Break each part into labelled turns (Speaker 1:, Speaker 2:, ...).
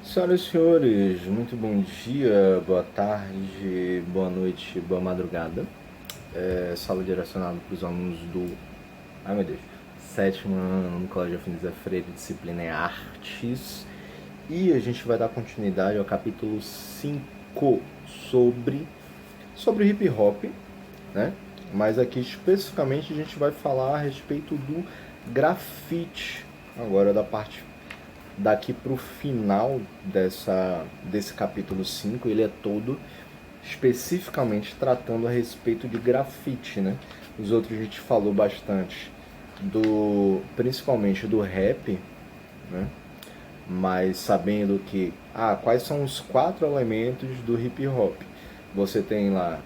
Speaker 1: Senhoras e senhores, muito bom dia, boa tarde, boa noite, boa madrugada. Salve direcionado para os alunos do, ai meu Deus, sétimo ano no Colégio Afinizia Freire, disciplina é Artes. E a gente vai dar continuidade ao capítulo 5 sobre hip hop, né? Mas aqui especificamente a gente vai falar a respeito do grafite, agora da parte daqui pro final desse capítulo 5 ele é todo especificamente tratando a respeito de grafite, né? Os outros a gente falou bastante principalmente do rap, né? Mas sabendo que, quais são os quatro elementos do hip hop? Você tem lá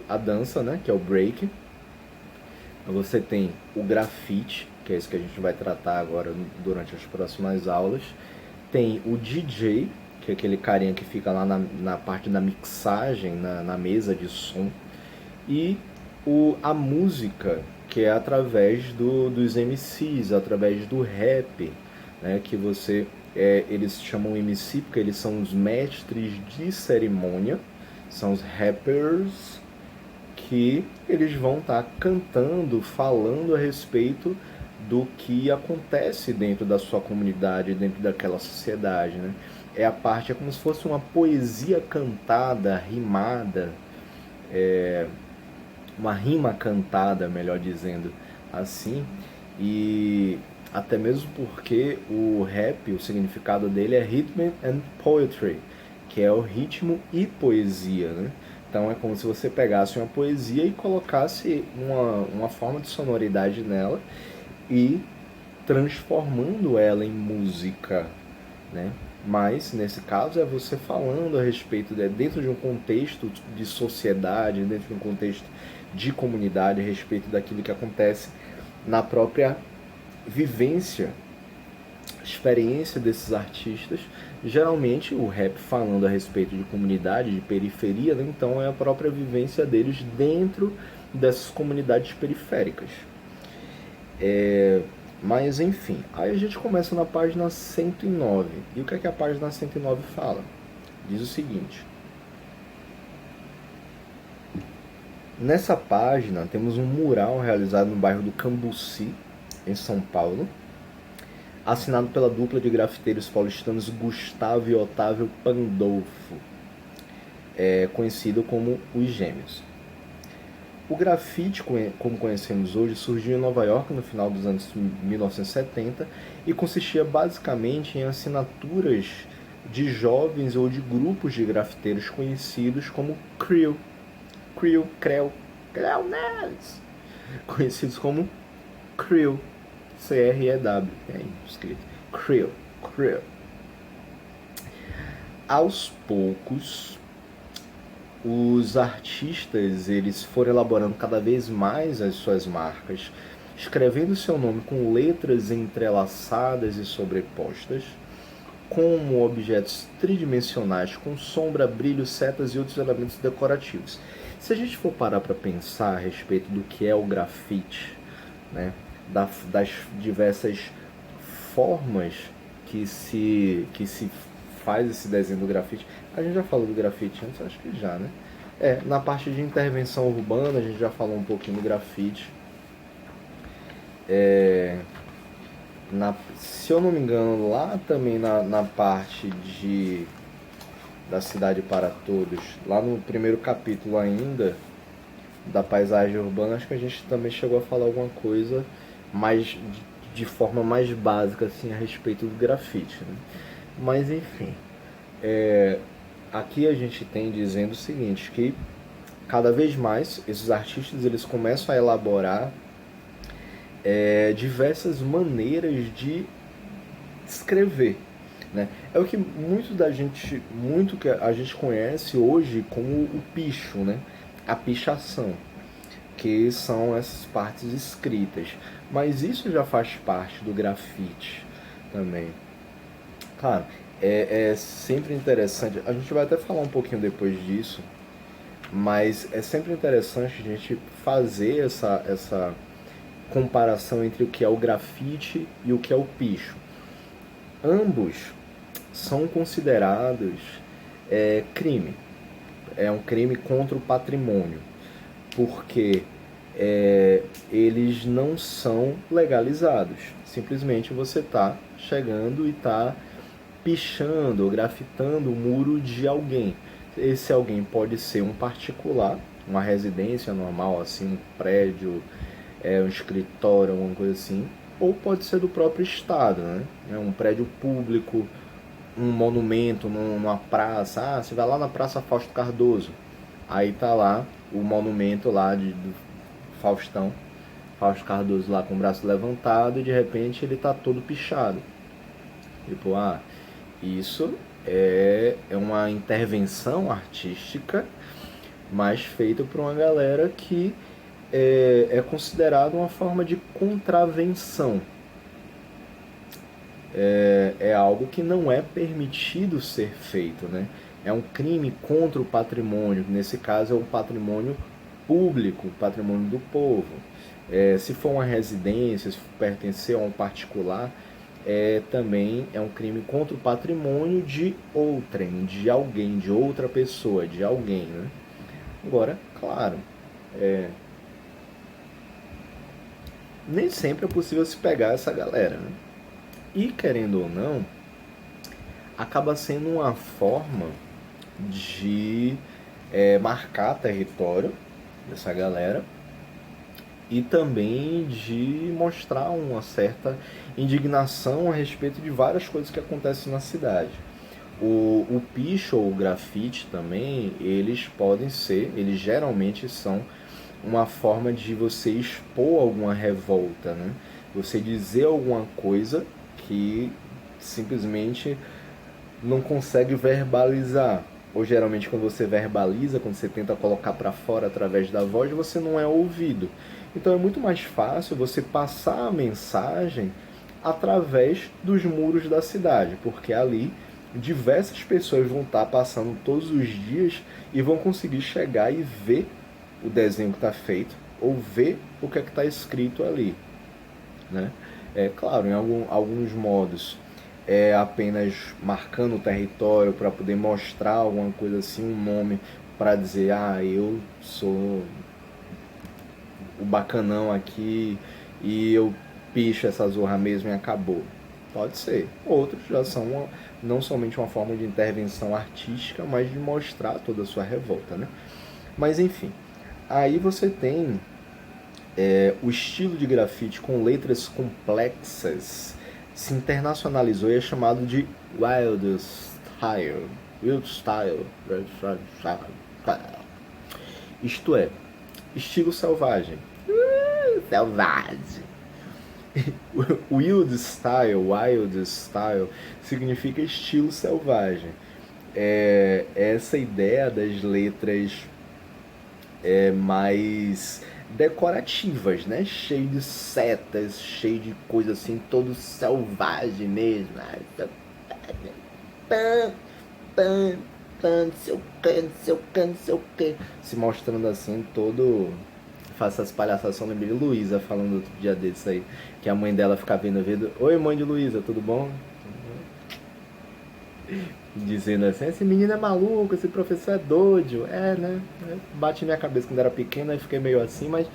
Speaker 1: a dança, né? Que é o break. Você tem o grafite, que é isso que a gente vai tratar agora durante as próximas aulas. Tem o DJ, que é aquele carinha que fica lá na parte da mixagem, na mesa de som. E a música, que é através dos MCs, através do rap, né, que eles chamam MC porque eles são os mestres de cerimônia, são os rappers, que eles vão estar cantando, falando a respeito do que acontece dentro da sua comunidade, dentro daquela sociedade, né? É como se fosse uma poesia cantada, rimada, uma rima cantada, melhor dizendo assim, e até mesmo porque o rap, o significado dele é Rhythm and Poetry, que é o ritmo e poesia, né? Então é como se você pegasse uma poesia e colocasse uma forma de sonoridade nela e transformando ela em música, né? Mas nesse caso é você falando a respeito dentro de um contexto de sociedade, dentro de um contexto de comunidade, a respeito daquilo que acontece na própria vivência, experiência desses artistas. Geralmente o rap falando a respeito de comunidade, de periferia, né? Então é a própria vivência deles dentro dessas comunidades periféricas. Mas enfim, aí a gente começa na página 109. E o que é que a página 109 fala? Diz o seguinte: nessa página temos um mural realizado no bairro do Cambuci, em São Paulo, assinado pela dupla de grafiteiros paulistanos Gustavo e Otávio Pandolfo, conhecido como os Gêmeos. O grafite, como conhecemos hoje, surgiu em Nova York no final dos anos 1970 e consistia basicamente em assinaturas de jovens ou de grupos de grafiteiros conhecidos como Creu Neles, conhecidos como Crew, C-R-E-W, é escrito Crew. Aos poucos, os artistas eles foram elaborando cada vez mais as suas marcas, escrevendo seu nome com letras entrelaçadas e sobrepostas, como objetos tridimensionais com sombra, brilho, setas e outros elementos decorativos. Se a gente for parar para pensar a respeito do que é o grafite, né, das diversas formas que se faz esse desenho do grafite. A gente já falou do grafite antes, acho que já, né? Na parte de intervenção urbana a gente já falou um pouquinho do grafite. Se eu não me engano, lá também na parte da Cidade para Todos, lá no primeiro capítulo ainda, da paisagem urbana, acho que a gente também chegou a falar alguma coisa mais de forma mais básica assim a respeito do grafite, né? Mas enfim, aqui a gente tem dizendo o seguinte, que cada vez mais esses artistas eles começam a elaborar diversas maneiras de escrever, né? É o que muito que a gente conhece hoje como o picho, né? A pichação, que são essas partes escritas. Mas isso já faz parte do grafite também. Claro, é sempre interessante. A gente vai até falar um pouquinho depois disso, mas é sempre interessante a gente fazer essa comparação entre o que é o grafite e o que é o picho. Ambos são considerados crime. É um crime contra o patrimônio, porque eles não são legalizados. Simplesmente você está chegando e está pichando ou grafitando o muro de alguém. Esse alguém pode ser um particular, uma residência normal, assim, um prédio, um escritório, alguma coisa assim, ou pode ser do próprio Estado, né? É um prédio público, um monumento numa praça. Você vai lá na Praça Fausto Cardoso, aí tá lá o monumento lá do Fausto Cardoso lá com o braço levantado, e de repente ele tá todo pichado. Tipo, isso é uma intervenção artística, mas feita por uma galera que é considerada uma forma de contravenção. É algo que não é permitido ser feito, né? É um crime contra o patrimônio, nesse caso é um patrimônio público, patrimônio do povo. Se for uma residência, se pertencer a um particular, também é um crime contra o patrimônio de outrem, de alguém, de outra pessoa, de alguém, né? Agora, claro, nem sempre é possível se pegar essa galera, né? E querendo ou não, acaba sendo uma forma de marcar território dessa galera e também de mostrar uma certa indignação a respeito de várias coisas que acontecem na cidade. O picho ou o grafite também, eles geralmente são uma forma de você expor alguma revolta, né? Você dizer alguma coisa que simplesmente não consegue verbalizar. Ou geralmente quando você verbaliza, quando você tenta colocar para fora através da voz, você não é ouvido. Então é muito mais fácil você passar a mensagem através dos muros da cidade, porque ali diversas pessoas vão estar passando todos os dias e vão conseguir chegar e ver o desenho que está feito ou ver o que é que está escrito ali, né? Claro, em alguns modos é apenas marcando o território para poder mostrar alguma coisa assim, um nome para dizer, eu sou o bacanão aqui e eu picho essa zorra mesmo e acabou. Pode ser. Outros já são não somente uma forma de intervenção artística, mas de mostrar toda a sua revolta, né? Mas enfim, aí você tem o estilo de grafite com letras complexas se internacionalizou e é chamado de Wild Style. Wild Style. Isto é, estilo selvagem. Selvagem. Wild Style significa estilo selvagem. Essa ideia das letras mais decorativas, né? Cheio de setas, cheio de coisa assim, todo selvagem mesmo. Seu que. Se mostrando assim, todo. Faça as palhaçadas. Eu lembrei de Luísa falando outro dia desse aí, que a mãe dela ficava vendo. Oi, mãe de Luísa, tudo bom? Dizendo assim, esse menino é maluco, esse professor é doido. Né? Bate minha cabeça quando era pequena e fiquei meio assim, mas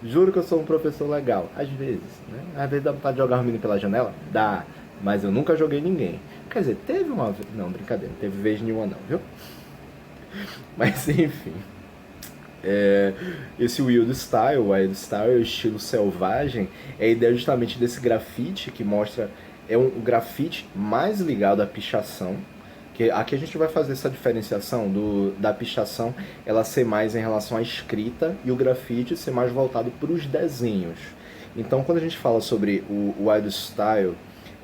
Speaker 1: juro que eu sou um professor legal. Às vezes, né? Às vezes dá vontade de jogar o menino pela janela? Dá. Mas eu nunca joguei ninguém. Quer dizer, teve uma vez... Não, brincadeira, não teve vez nenhuma não, viu? Mas enfim. Esse Wild Style, o estilo selvagem, é a ideia justamente desse grafite que mostra... É um grafite mais ligado à pichação. Que aqui a gente vai fazer essa diferenciação da pichação, ela ser mais em relação à escrita e o grafite ser mais voltado para os desenhos. Então, quando a gente fala sobre o Wild Style,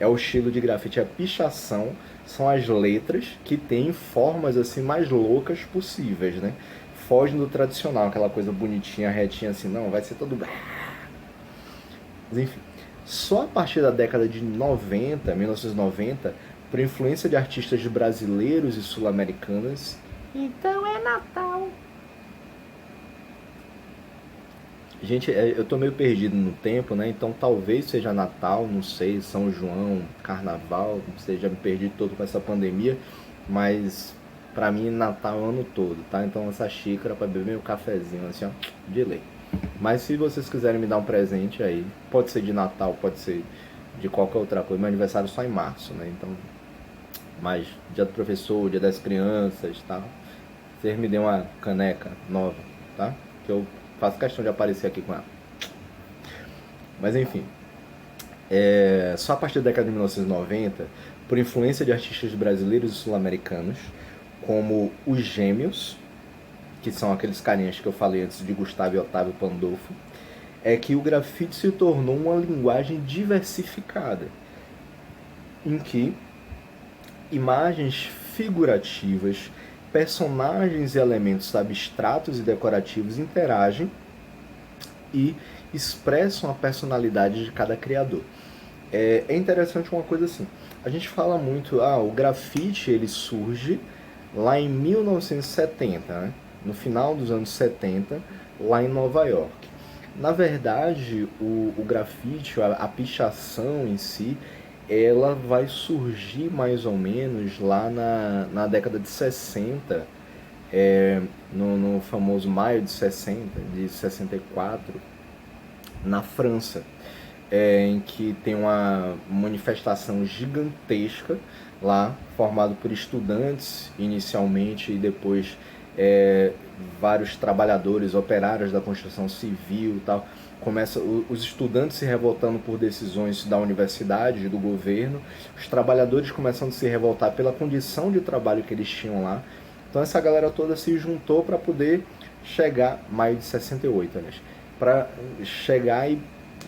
Speaker 1: é o estilo de grafite, a pichação são as letras que têm formas assim mais loucas possíveis, né? Fogem do tradicional, aquela coisa bonitinha, retinha assim, não, vai ser todo... Mas enfim, só a partir da década de 1990, por influência de artistas brasileiros e sul-americanas. Então é Natal. Gente, eu tô meio perdido no tempo, né? Então talvez seja Natal, não sei, São João, Carnaval, não sei, já me perdi todo com essa pandemia, mas pra mim Natal é o ano todo, tá? Então essa xícara pra beber meu cafezinho, assim, ó, de lei. Mas se vocês quiserem me dar um presente aí, pode ser de Natal, pode ser de qualquer outra coisa. Meu aniversário é só em março, né? Então, mas dia do professor, dia das crianças, tá? Vocês me dêem uma caneca nova, tá? Que eu faço questão de aparecer aqui com ela. Mas enfim, só a partir da década de 1990, por influência de artistas brasileiros e sul-americanos, como os Gêmeos, que são aqueles carinhas que eu falei antes de Gustavo e Otávio Pandolfo, é que o grafite se tornou uma linguagem diversificada, em que imagens figurativas, personagens e elementos abstratos e decorativos interagem e expressam a personalidade de cada criador. É interessante uma coisa assim, a gente fala muito, o grafite ele surge lá em 1970, né? No final dos anos 70, lá em Nova York. Na verdade, o grafite, a pichação em si, ela vai surgir mais ou menos lá na década de 60, no famoso maio de 60, de 64, na França, em que tem uma manifestação gigantesca lá, formado por estudantes inicialmente e depois vários trabalhadores, operários da construção civil e tal. Começa os estudantes se revoltando por decisões da universidade, do governo, os trabalhadores começando a se revoltar pela condição de trabalho que eles tinham lá. Então essa galera toda se juntou para poder chegar, maio de 68, né? Para chegar e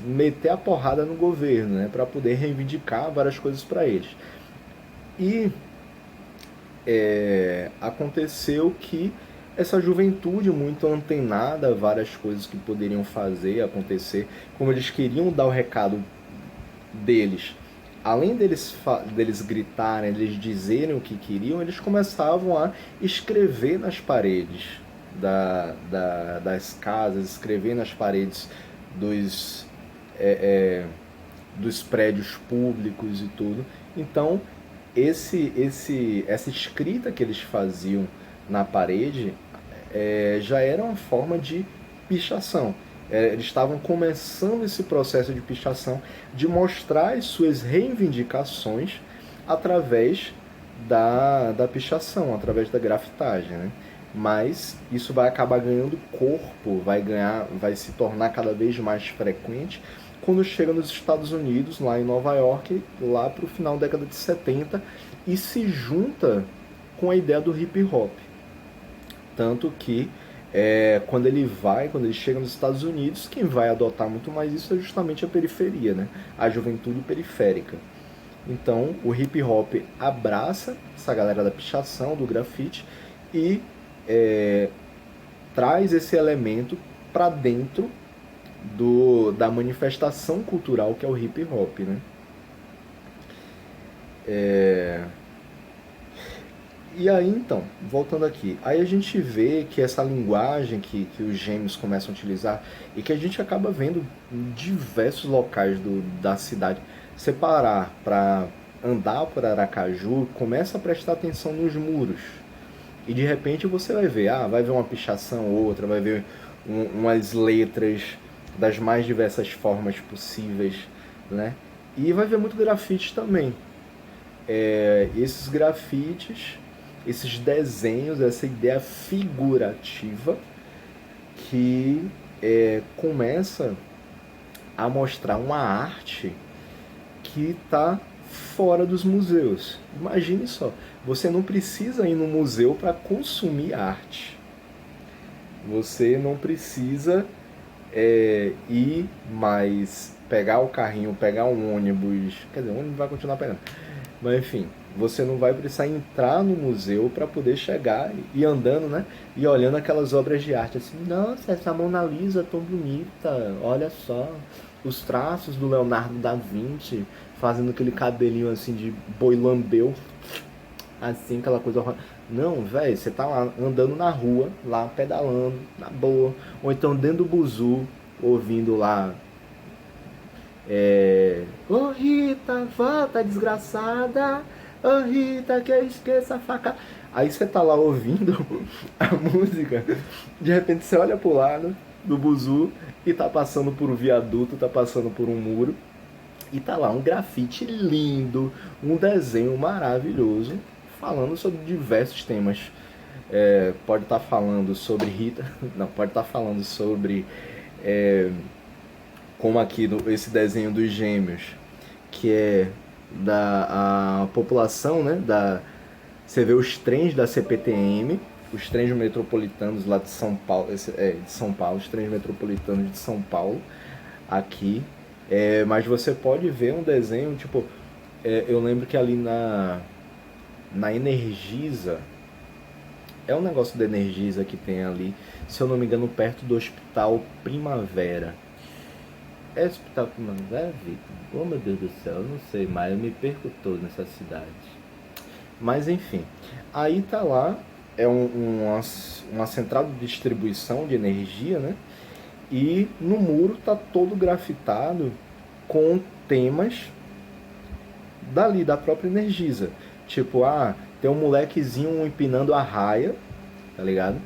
Speaker 1: meter a porrada no governo, né? Para poder reivindicar várias coisas para eles. E aconteceu que essa juventude muito antenada a várias coisas que poderiam fazer, acontecer, como eles queriam dar o recado deles, além deles gritarem, deles dizerem o que queriam, eles começavam a escrever nas paredes das casas, escrever nas paredes dos, dos prédios públicos e tudo. Então, essa escrita que eles faziam na parede já era uma forma de pichação. Eles estavam começando esse processo de pichação, de mostrar as suas reivindicações através da pichação, através da grafitagem, né? Mas isso vai acabar ganhando corpo, vai se tornar cada vez mais frequente quando chega nos Estados Unidos, lá em Nova York, lá para o final da década de 70, e se junta com a ideia do hip hop. Tanto que quando ele chega nos Estados Unidos, quem vai adotar muito mais isso é justamente a periferia, né? A juventude periférica. Então o hip hop abraça essa galera da pichação, do grafite, e traz esse elemento para dentro da manifestação cultural que é o hip hop, né? E aí então, voltando aqui, aí a gente vê que essa linguagem que os Gêmeos começam a utilizar e que a gente acaba vendo em diversos locais da cidade. Você parar para andar por Aracaju, começa a prestar atenção nos muros. E de repente você vai ver, vai ver uma pichação ou outra, vai ver umas letras das mais diversas formas possíveis, né? E vai ver muito grafite também. Esses grafites, esses desenhos, essa ideia figurativa que começa a mostrar uma arte que está fora dos museus. Imagine só, você não precisa ir no museu para consumir arte. Você não precisa ir mais pegar o carrinho, pegar um ônibus. Quer dizer, o ônibus vai continuar pegando. Mas enfim, você não vai precisar entrar no museu para poder chegar e ir andando, né? E olhando aquelas obras de arte assim, nossa, essa Mona Lisa é tão bonita, olha só, os traços do Leonardo da Vinci, fazendo aquele cabelinho assim de boi lambeu, assim, aquela coisa horrorosa. Não, velho, você tá lá andando na rua, lá pedalando, na boa, ou então dentro do buzu, ouvindo lá, ô Rita, volta desgraçada, ô Rita, que eu esqueça a faca. Aí você tá lá ouvindo a música, de repente você olha pro lado do buzu e tá passando por um viaduto, tá passando por um muro, e tá lá um grafite lindo, um desenho maravilhoso, falando sobre diversos temas. Pode estar falando sobre Rita, não, pode estar falando sobre, como aqui esse desenho dos gêmeos, que é da a população, né? Você vê os trens da CPTM, os trens metropolitanos lá de São Paulo, de São Paulo, os trens metropolitanos de São Paulo, aqui. Mas você pode ver um desenho, tipo, eu lembro que ali na Energisa, é um negócio da Energisa que tem ali, se eu não me engano, perto do Hospital Primavera. É Hospital Primavera, Vitor? Oh meu Deus do céu, eu não sei mais, eu me perco todo nessa cidade. Mas enfim, aí tá lá, uma central de distribuição de energia, né? E no muro tá todo grafitado com temas dali, da própria Energisa. Tipo, tem um molequezinho empinando a raia, tá ligado?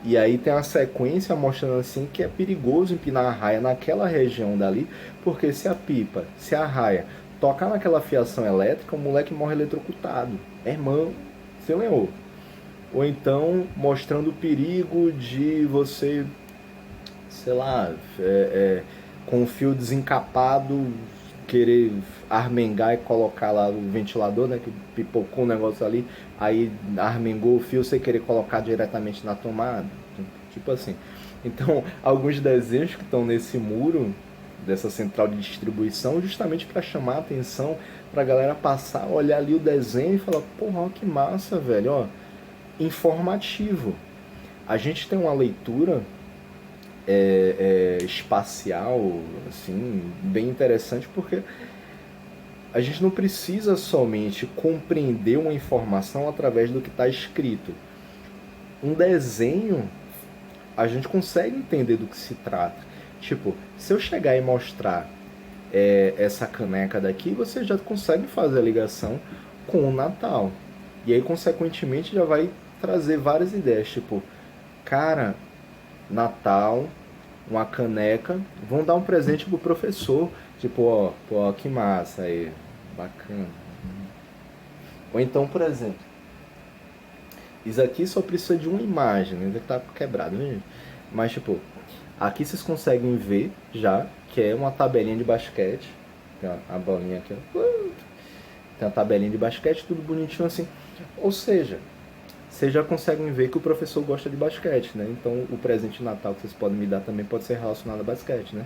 Speaker 1: E aí tem uma sequência mostrando assim que é perigoso empinar a raia naquela região dali, porque se a raia tocar naquela fiação elétrica, o moleque morre eletrocutado. Irmão, você lembra? Ou então mostrando o perigo de você, sei lá, com o fio desencapado, querer armengar e colocar lá o ventilador, né, que pipocou o negócio ali, aí armengou o fio, você querer colocar diretamente na tomada, tipo assim. Então, alguns desenhos que estão nesse muro dessa central de distribuição, justamente para chamar a atenção, para a galera passar, olhar ali o desenho e falar, porra, que massa, velho, ó, informativo. A gente tem uma leitura espacial, assim, bem interessante, porque a gente não precisa somente compreender uma informação através do que está escrito. Um desenho, a gente consegue entender do que se trata. Tipo, se eu chegar e mostrar essa caneca daqui, você já consegue fazer a ligação com o Natal. E aí, consequentemente, já vai trazer várias ideias. Tipo, cara, Natal, uma caneca, vão dar um presente pro professor. Tipo, ó, que massa aí, bacana. Ou então, por exemplo, isso aqui só precisa de uma imagem, né? Tá quebrado, né, gente? Mas, tipo, aqui vocês conseguem ver já que é uma tabelinha de basquete. Tem a bolinha aqui, ó. Tem a tabelinha de basquete, tudo bonitinho assim. Ou seja, vocês já conseguem ver que o professor gosta de basquete, né? Então o presente de Natal que vocês podem me dar também pode ser relacionado a basquete, né?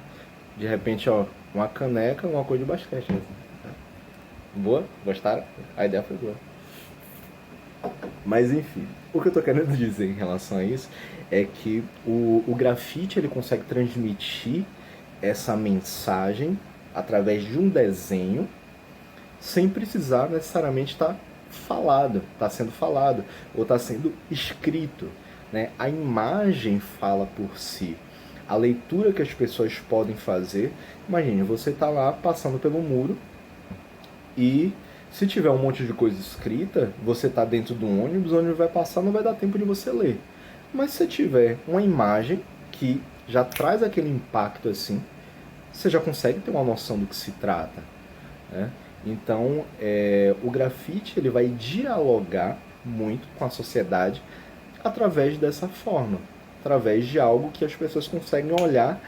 Speaker 1: De repente, ó, uma caneca, uma coisa de basquete. Né? Boa? Gostaram? A ideia foi boa. Mas enfim, o que eu tô querendo dizer em relação a isso é que o grafite ele consegue transmitir essa mensagem através de um desenho sem precisar necessariamente estar sendo falado ou está sendo escrito, né? A imagem fala por si. A leitura que as pessoas podem fazer, imagine, você está lá passando pelo muro e se tiver um monte de coisa escrita, você está dentro do ônibus, o ônibus vai passar, não vai dar tempo de você ler. Mas se tiver uma imagem que já traz aquele impacto assim, você já consegue ter uma noção do que se trata, né? Então, o grafite ele vai dialogar muito com a sociedade através dessa forma, através de algo que as pessoas conseguem olhar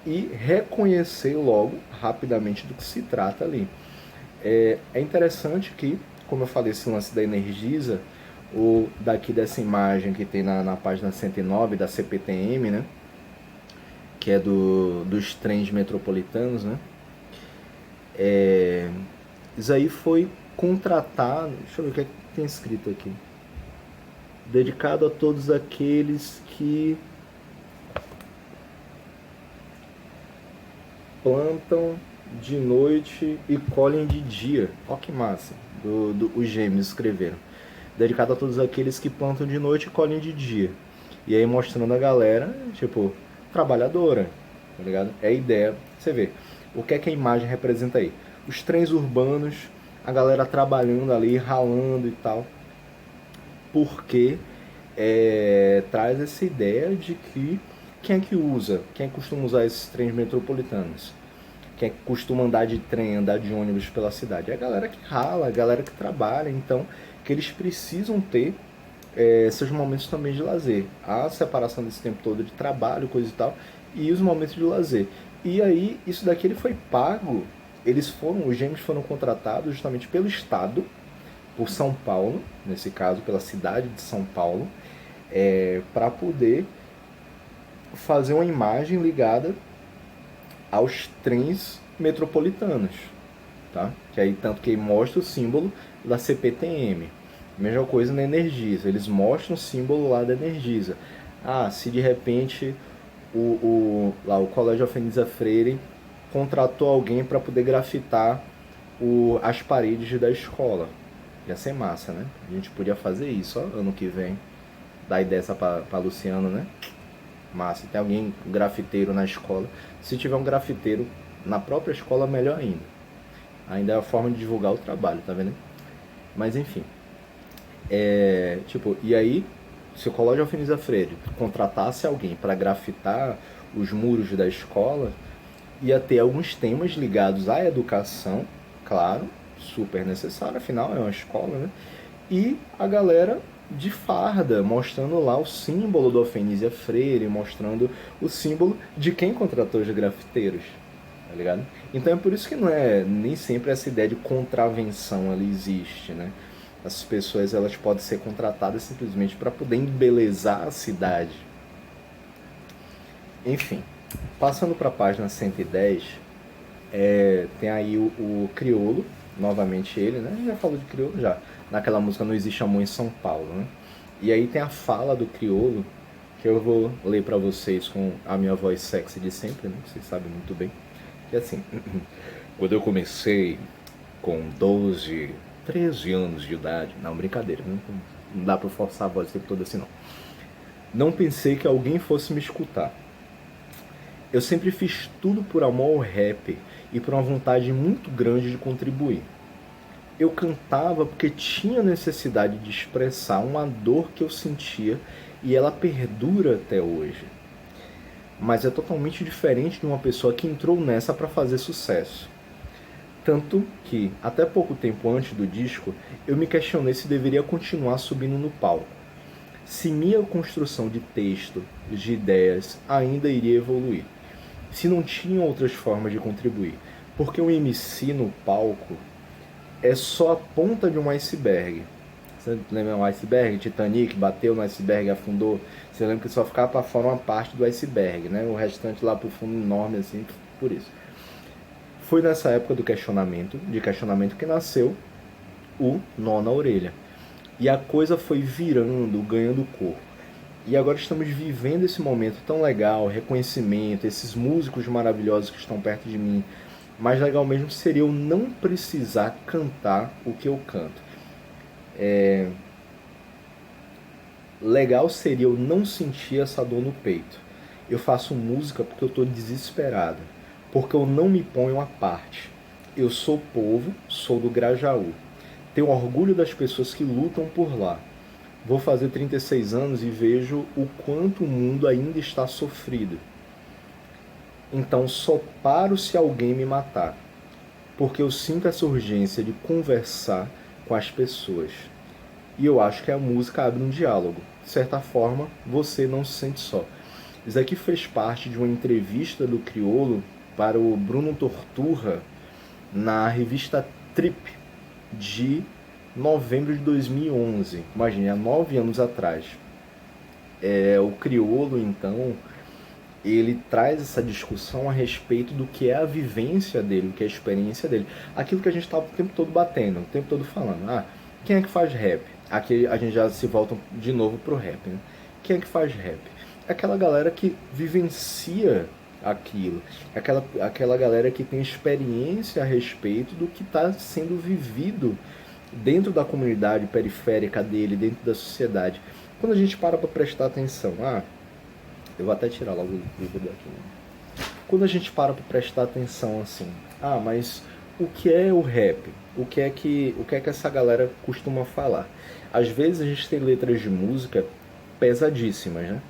Speaker 1: e reconhecer logo, rapidamente, do que se trata ali. É interessante que, como eu falei, esse lance da Energisa, ou daqui dessa imagem que tem na página 109 da CPTM, né, que é dos trens metropolitanos, né, isso aí foi contratado, deixa eu ver o que, é que tem escrito aqui, dedicado a todos aqueles que plantam de noite e colhem de dia. Ó que massa, os gêmeos escreveram. Dedicado a todos aqueles que plantam de noite e colhem de dia. E aí mostrando a galera, tipo, trabalhadora, tá ligado? É a ideia. Você vê, o que é que a imagem representa aí? Os trens urbanos, a galera trabalhando ali, ralando e tal. Porque traz essa ideia de que quem é que usa, quem é que costuma usar esses trens metropolitanos? Quem é que costuma andar de trem, andar de ônibus pela cidade? É a galera que rala, a galera que trabalha, então que eles precisam ter seus momentos também de lazer. A separação desse tempo todo de trabalho, coisa e tal, e os momentos de lazer. E aí, isso daqui ele foi pago, os gêmeos foram contratados justamente pelo Estado, por São Paulo, nesse caso, pela cidade de São Paulo, para poder fazer uma imagem ligada aos trens metropolitanos, tá? Que aí tanto que mostra o símbolo da CPTM. Mesma coisa na Energisa, eles mostram o símbolo lá da Energisa. Ah, se de repente lá o Colégio Alfenisa Freire contratou alguém para poder grafitar as paredes da escola. Ia ser massa, né? A gente podia fazer isso, ó, ano que vem. Dar ideia pra Luciano, né? Massa. Tem alguém grafiteiro na escola. Se tiver um grafiteiro na própria escola, melhor ainda. Ainda é a forma de divulgar o trabalho, tá vendo? Mas enfim. E aí, se o Colégio Alfenisa Freire contratasse alguém para grafitar os muros da escola, ia ter alguns temas ligados à educação, claro, super necessário, afinal é uma escola, né? E a galera de farda, mostrando lá o símbolo do Alfenisa Freire, mostrando o símbolo de quem contratou os grafiteiros, tá ligado? Então é por isso que não é nem sempre essa ideia de contravenção ali existe, né? As pessoas elas podem ser contratadas simplesmente para poder embelezar a cidade. Enfim, passando para a página 110, tem aí o Criolo, novamente ele, né? A gente já falou de Criolo já, naquela música Não Existe Amor em São Paulo, né? E aí tem a fala do Criolo, que eu vou ler para vocês com a minha voz sexy de sempre, né? Vocês sabem muito bem. Que é assim: quando eu comecei com 12, 13 anos de idade, não, brincadeira, né? Não dá para forçar a voz o tempo todo assim, não. Não pensei que alguém fosse me escutar. Eu sempre fiz tudo por amor ao rap e por uma vontade muito grande de contribuir. Eu cantava porque tinha necessidade de expressar uma dor que eu sentia e ela perdura até hoje. Mas é totalmente diferente de uma pessoa que entrou nessa para fazer sucesso. Tanto que, até pouco tempo antes do disco, eu me questionei se deveria continuar subindo no palco. Se minha construção de texto, de ideias, ainda iria evoluir. Se não tinha outras formas de contribuir. Porque o MC no palco é só a ponta de um iceberg. Você lembra um iceberg? Titanic bateu no iceberg, afundou. Você lembra que só ficava para fora uma parte do iceberg, né? O restante lá pro fundo enorme assim, por isso. Foi nessa época de questionamento que nasceu o Nó na Orelha. E a coisa foi virando, ganhando corpo. E agora estamos vivendo esse momento tão legal, reconhecimento, esses músicos maravilhosos que estão perto de mim. Mais legal mesmo seria eu não precisar cantar o que eu canto. Legal seria eu não sentir essa dor no peito. Eu faço música porque eu estou desesperado, porque eu não me ponho à parte. Eu sou povo, sou do Grajaú. Tenho orgulho das pessoas que lutam por lá. Vou fazer 36 anos e vejo o quanto o mundo ainda está sofrido. Então só paro se alguém me matar, porque eu sinto essa urgência de conversar com as pessoas. E eu acho que a música abre um diálogo. De certa forma, você não se sente só. Isso aqui fez parte de uma entrevista do Criolo para o Bruno Torturra na revista Trip de novembro de 2011. Imagine, há 9 anos atrás. O Criolo, então, ele traz essa discussão a respeito do que é a vivência dele, o que é a experiência dele. Aquilo que a gente estava o tempo todo batendo, o tempo todo falando. Quem é que faz rap? Aqui a gente já se volta de novo pro rap, né? Quem é que faz rap? É aquela galera que vivencia aquilo. Aquela galera que tem experiência a respeito do que está sendo vivido dentro da comunidade periférica dele, dentro da sociedade. Quando a gente para prestar atenção, eu vou até tirar logo o livro daqui, né? quando a gente para prestar atenção assim, mas o que é o rap? O que é que essa galera costuma falar? Às vezes a gente tem letras de música pesadíssimas, né?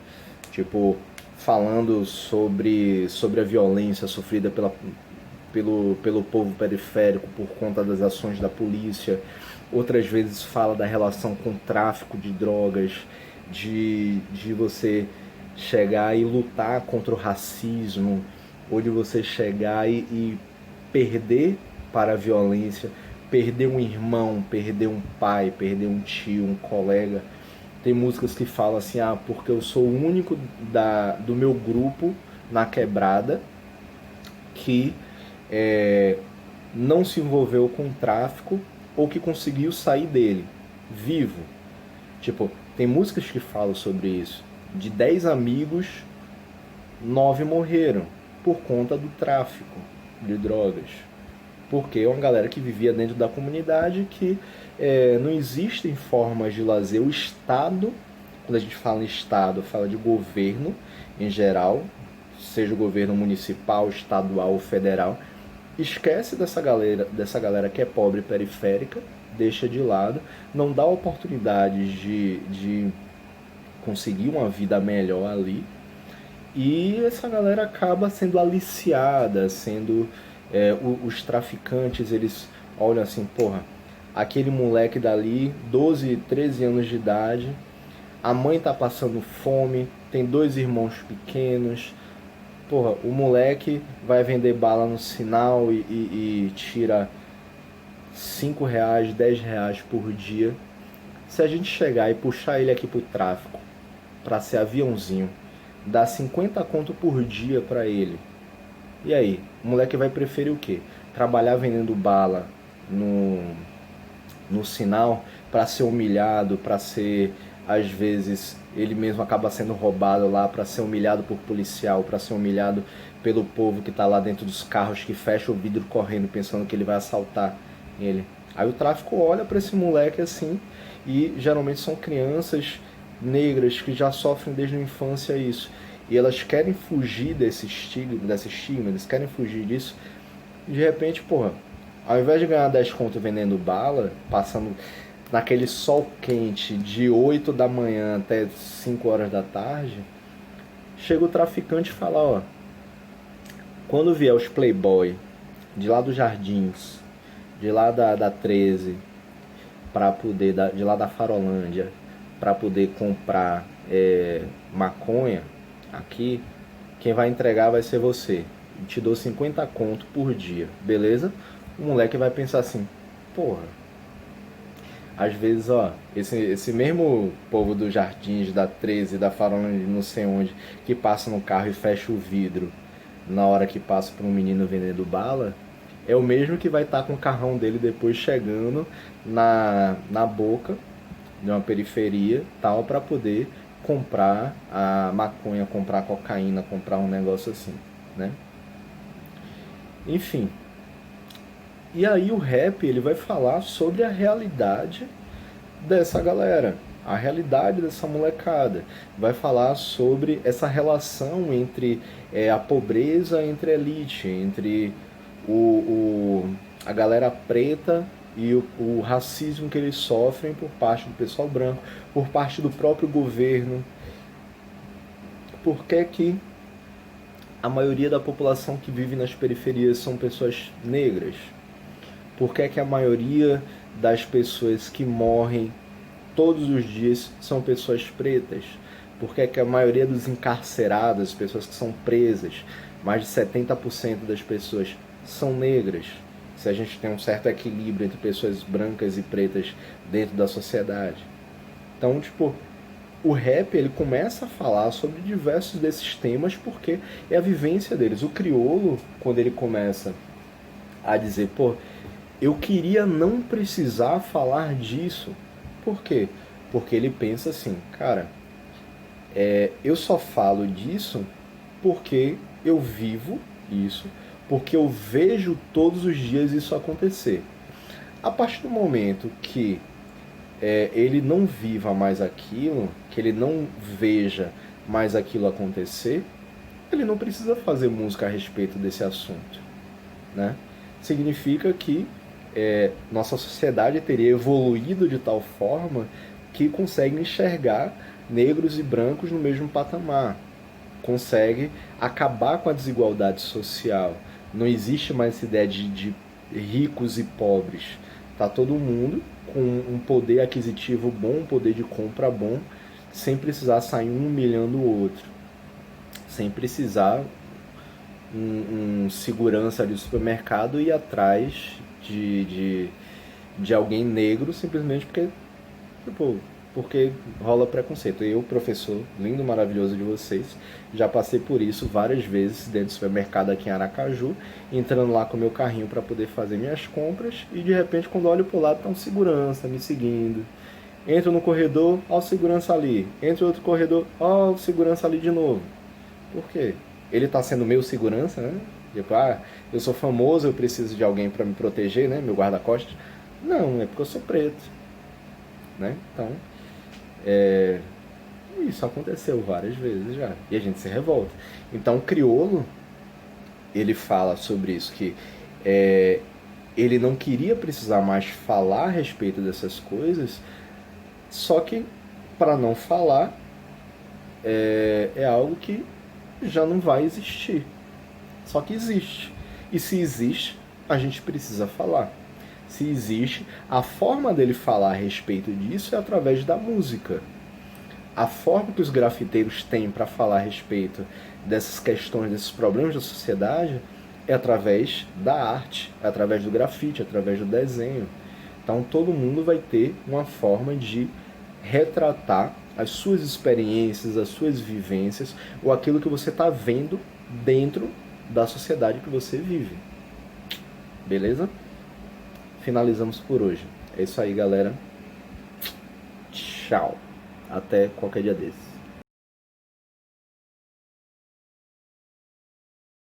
Speaker 1: Tipo, falando sobre a violência sofrida pelo povo periférico por conta das ações da polícia. Outras vezes fala da relação com o tráfico de drogas, de você chegar e lutar contra o racismo, ou de você chegar e perder para a violência, perder um irmão, perder um pai, perder um tio, um colega. Tem músicas que falam assim, porque eu sou o único do meu grupo na quebrada que não se envolveu com o tráfico ou que conseguiu sair dele, vivo. Tipo, tem músicas que falam sobre isso. De 10 amigos, 9 morreram por conta do tráfico de drogas. Porque é uma galera que vivia dentro da comunidade que não existem formas de lazer. O Estado, quando a gente fala em Estado, fala de governo em geral, seja o governo municipal, estadual ou federal, esquece dessa galera que é pobre e periférica, deixa de lado, não dá oportunidades de conseguir uma vida melhor ali, e essa galera acaba sendo aliciada, os traficantes, eles olham assim, porra, aquele moleque dali, 12, 13 anos de idade, a mãe tá passando fome, tem 2 irmãos pequenos, porra, o moleque vai vender bala no sinal e tira 5 reais, 10 reais por dia. Se a gente chegar e puxar ele aqui pro tráfico, pra ser aviãozinho, dar 50 conto por dia pra ele, e aí? O moleque vai preferir o quê? Trabalhar vendendo bala no sinal pra ser humilhado, pra ser, às vezes, ele mesmo acaba sendo roubado lá, pra ser humilhado por policial, pra ser humilhado pelo povo que tá lá dentro dos carros, que fecha o vidro correndo pensando que ele vai assaltar ele. Aí o tráfico olha pra esse moleque assim, e geralmente são crianças negras que já sofrem desde a infância isso. E elas querem fugir desse estigma, eles querem fugir disso. E de repente, porra, ao invés de ganhar 10 conto vendendo bala, passando naquele sol quente de 8 da manhã até 5 horas da tarde, chega o traficante e fala, quando vier os playboy de lá dos Jardins, de lá da 13, de lá da Farolândia, para poder comprar maconha aqui, quem vai entregar vai ser você. Te dou 50 conto por dia, beleza? O moleque vai pensar assim, porra, às vezes, esse mesmo povo dos Jardins, da 13, da Farolândia, não sei onde, que passa no carro e fecha o vidro na hora que passa por um menino vendendo bala, é o mesmo que vai estar com o carrão dele depois chegando na boca de uma periferia, tal, para poder comprar a maconha, comprar a cocaína, comprar um negócio assim, né? Enfim. E aí o rap, ele vai falar sobre a realidade dessa galera, a realidade dessa molecada. Vai falar sobre essa relação entre a pobreza, entre a elite, entre a galera preta e o racismo que eles sofrem por parte do pessoal branco, por parte do próprio governo. Por que a maioria da população que vive nas periferias são pessoas negras? Por que a maioria das pessoas que morrem todos os dias são pessoas pretas? Por que a maioria dos encarcerados, as pessoas que são presas, mais de 70% das pessoas são negras? Se a gente tem um certo equilíbrio entre pessoas brancas e pretas dentro da sociedade. Então, o rap, ele começa a falar sobre diversos desses temas porque é a vivência deles. O crioulo, quando ele começa a dizer, eu queria não precisar falar disso. Por quê? Porque ele pensa assim, cara, eu só falo disso porque eu vivo isso, porque eu vejo todos os dias isso acontecer. A partir do momento que ele não viva mais aquilo, que ele não veja mais aquilo acontecer, ele não precisa fazer música a respeito desse assunto, né? Significa que nossa sociedade teria evoluído de tal forma que consegue enxergar negros e brancos no mesmo patamar, consegue acabar com a desigualdade social. Não existe mais essa ideia de ricos e pobres. Tá todo mundo com um poder aquisitivo bom, um poder de compra bom, sem precisar sair um humilhando o outro, sem precisar um segurança ali do supermercado ir atrás de alguém negro simplesmente tipo, porque rola preconceito. Eu, professor lindo, maravilhoso de vocês, já passei por isso várias vezes dentro do supermercado aqui em Aracaju, entrando lá com meu carrinho para poder fazer minhas compras e de repente quando olho pro lado tá um segurança me seguindo. Entro no corredor, ó o segurança ali. Entro em outro corredor, ó o segurança ali de novo. Por quê? Ele tá sendo meu segurança, né? Tipo, eu sou famoso, eu preciso de alguém para me proteger, né? Meu guarda-costas. Não, é porque eu sou preto, né? Então, isso aconteceu várias vezes já. E a gente se revolta. Então, o Criolo, ele fala sobre isso, que ele não queria precisar mais falar a respeito dessas coisas, só que, para não falar, é algo que já não vai existir. Só que existe. E se existe, a gente precisa falar. Se existe, a forma dele falar a respeito disso é através da música. A forma que os grafiteiros têm para falar a respeito dessas questões, desses problemas da sociedade, é através da arte, é através do grafite, é através do desenho. Então todo mundo vai ter uma forma de retratar as suas experiências, as suas vivências, ou aquilo que você está vendo dentro da sociedade que você vive. Beleza? Finalizamos por hoje. É isso aí, galera. Tchau. Até qualquer dia desses.